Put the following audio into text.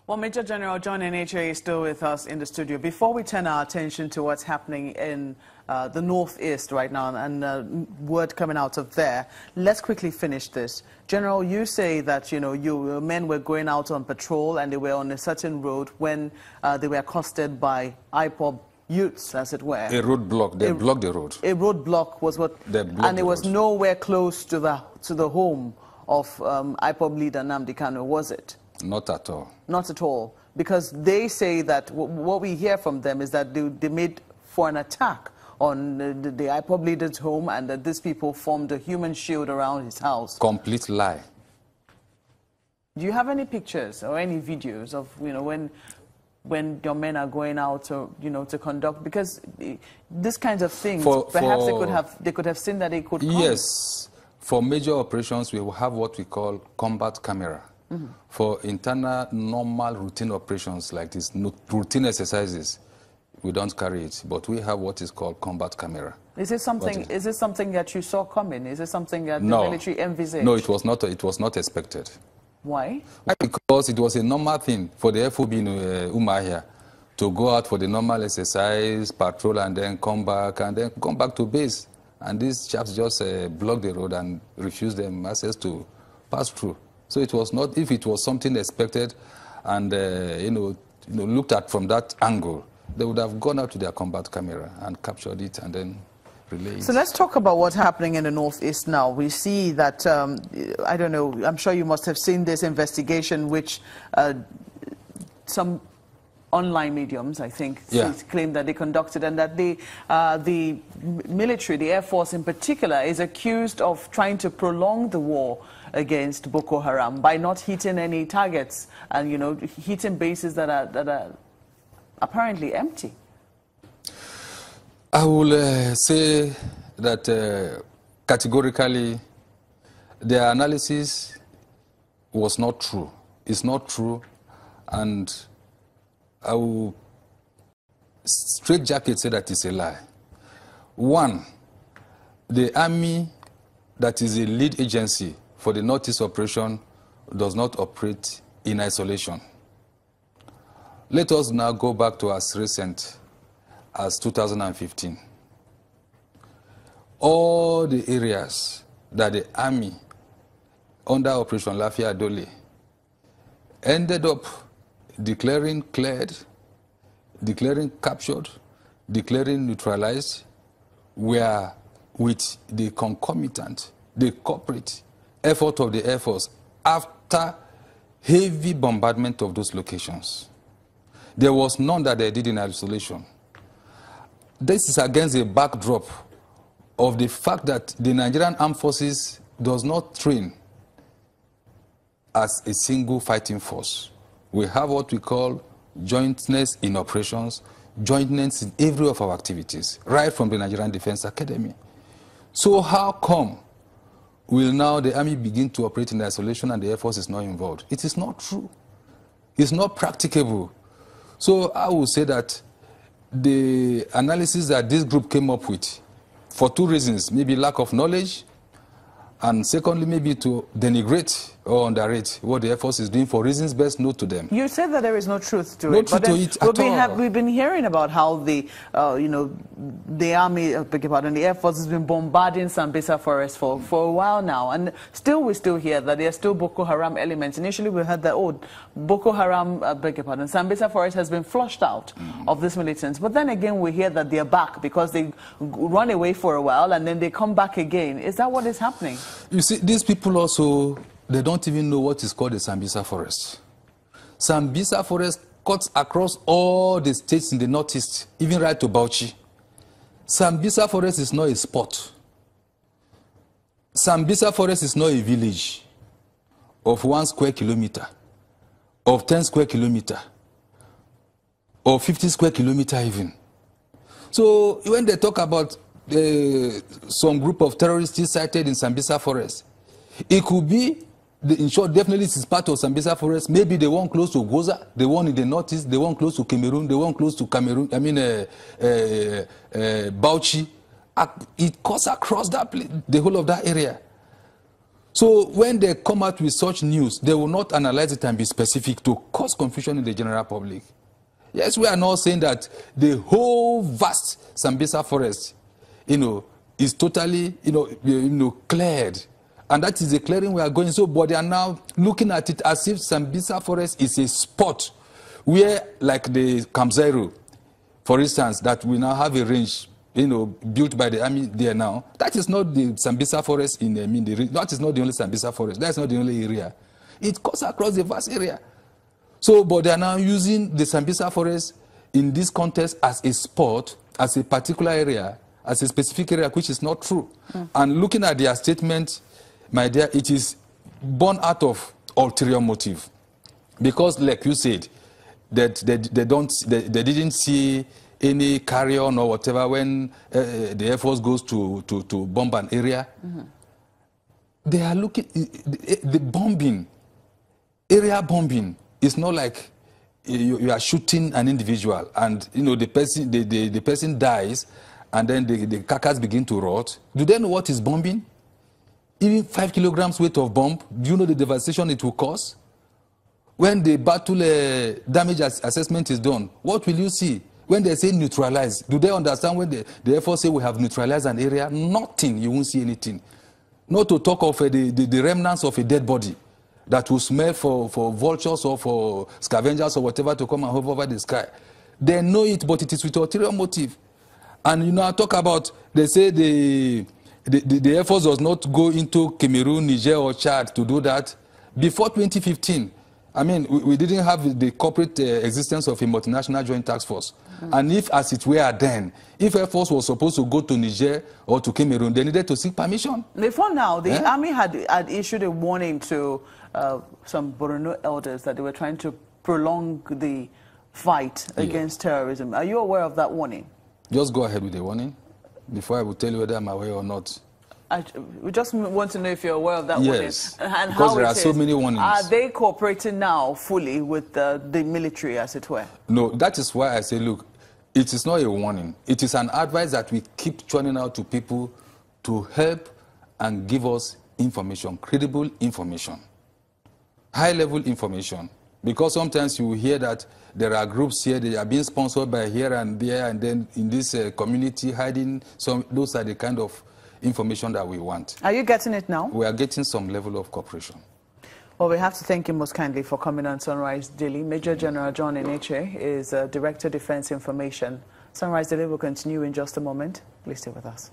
Well, Major General John Enenche is still with us in the studio. Before we turn our attention to what's happening in the Northeast right now and word coming out of there, let's quickly finish this. General, you say that, your men were going out on patrol and they were on a certain road when they were accosted by IPOB youths, as it were. A roadblock. They blocked the road. A roadblock was what, and it was nowhere close to the home of IPOB leader Nnamdi Kanu, was it? Not at all. Not at all. Because they say that what we hear from them is that they made for an attack on the IPOB leader's home and that these people formed a human shield around his house. Complete lie. Do you have any pictures or any videos of, when your men are going out to, to conduct? Because these kinds of things, perhaps they could have seen that they could come. Yes. For major operations, we will have what we call combat camera. Mm-hmm. For internal, normal, routine operations like this, routine exercises, we don't carry it. But we have what is called combat camera. Is it something that you saw coming? Is it something that the military envisaged? No, it was not. It was not expected. Why? Because it was a normal thing for the FOB in Umuahia to go out for the normal exercise, patrol, and then come back to base. And these chaps just blocked the road and refused them access to pass through. So it was not, if it was something expected and, looked at from that angle, they would have gone out to their combat camera and captured it and then relayed it. So let's talk about what's happening in the Northeast now. We see that, I don't know, I'm sure you must have seen this investigation which some online mediums, I think, claim that they conducted, and that the military, the Air Force in particular, is accused of trying to prolong the war against Boko Haram by not hitting any targets and, hitting bases that are apparently empty. I will say that categorically their analysis was not true. It's not true, and I will straight jacket say that it's a lie. One, the army that is a lead agency for the Northeast operation does not operate in isolation. Let us now go back to as recent as 2015. All the areas that the army under Operation Lafia Dole ended up declaring cleared, declaring captured, declaring neutralized, were with the concomitant, the corporate effort of the Air Force after heavy bombardment of those locations. There was none that they did in isolation. This is against the backdrop of the fact that the Nigerian Armed Forces does not train as a single fighting force. We have what we call jointness in operations, jointness in every of our activities, right from the Nigerian Defense Academy. So how come will now the army begin to operate in isolation and the Air Force is not involved? It is not true. It's not practicable. So I will say that the analysis that this group came up with, for two reasons, maybe lack of knowledge, and secondly, maybe to denigrate or underrate what the Air Force is doing for reasons best known to them. You said that there is no truth to it. No truth to it at all. We've been hearing about how the army, the Air Force has been bombarding Sambisa Forest for a while now, and we still hear that there are still Boko Haram elements. Initially, we heard that Boko Haram, Sambisa Forest has been flushed out of these militants, but then again we hear that they're back because they run away for a while and then they come back again. Is that what is happening? You see, these people also, they don't even know what is called the Sambisa Forest. Sambisa Forest cuts across all the states in the Northeast, even right to Bauchi. Sambisa Forest is not a spot. Sambisa Forest is not a village of 1 square kilometer, of 10 square kilometer, or 50 square kilometer even. So when they talk about some group of terrorists sighted in Sambisa Forest, it could be, in short, definitely it's part of Sambisa Forest. Maybe the one close to Goza, the one in the Northeast, the one close to Cameroon, the one close to Bauchi. It cuts across the whole of that area. So when they come out with such news, they will not analyze it and be specific to cause confusion in the general public. Yes, we are not saying that the whole vast Sambisa forest, is totally, cleared. And that is the clearing we are going. So, but they are now looking at it as if Sambisa forest is a spot where, like the Kamzairu, for instance, that we now have a range, built by the army there now. That is not the Sambisa forest that is not the only Sambisa forest. That's not the only area. It cuts across the vast area. So, but they are now using the Sambisa forest in this context as a spot, as a particular area, as a specific area, which is not true. And looking at their statement, my dear, it is born out of ulterior motive. Because, like you said, that they didn't see any carry-on or whatever when the Air Force goes to bomb an area. They are looking, the bombing, area bombing, is not like you are shooting an individual and the person dies and then the carcass begin to rot. Do they know what is bombing? Even 5 kilograms weight of bomb, do you know the devastation it will cause? When the battle damage assessment is done, what will you see? When they say neutralize, do they understand when the Air Force say we have neutralized an area? Nothing, you won't see anything. Not to talk of the remnants of a dead body that will smell for vultures or for scavengers or whatever to come and hover over the sky. They know it, but it is with ulterior motive. And I talk about, they say the Air Force does not go into Cameroon, Niger, or Chad to do that. Before 2015, I mean, we didn't have the corporate existence of a multinational joint task force. And if, as it were then, if Air Force was supposed to go to Niger or to Cameroon, they needed to seek permission. Before now, the army had issued a warning to some Borno elders that they were trying to prolong the fight against terrorism. Are you aware of that warning? Just go ahead with the warning before I will tell you whether I'm aware or not. We just want to know if you're aware of that warning. Yes, and because how there are so many warnings. Are they cooperating now fully with the military, as it were? No, that is why I say, look, it is not a warning. It is an advice that we keep churning out to people to help and give us information, credible information, high-level information. Because sometimes you hear that there are groups here, they are being sponsored by here and there, and then in this community hiding some. Those are the kind of information that we want. Are you getting it now? We are getting some level of cooperation. Well, we have to thank you most kindly for coming on Sunrise Daily. Major General John Eneche is Director Defense Information. Sunrise Daily will continue in just a moment. Please stay with us.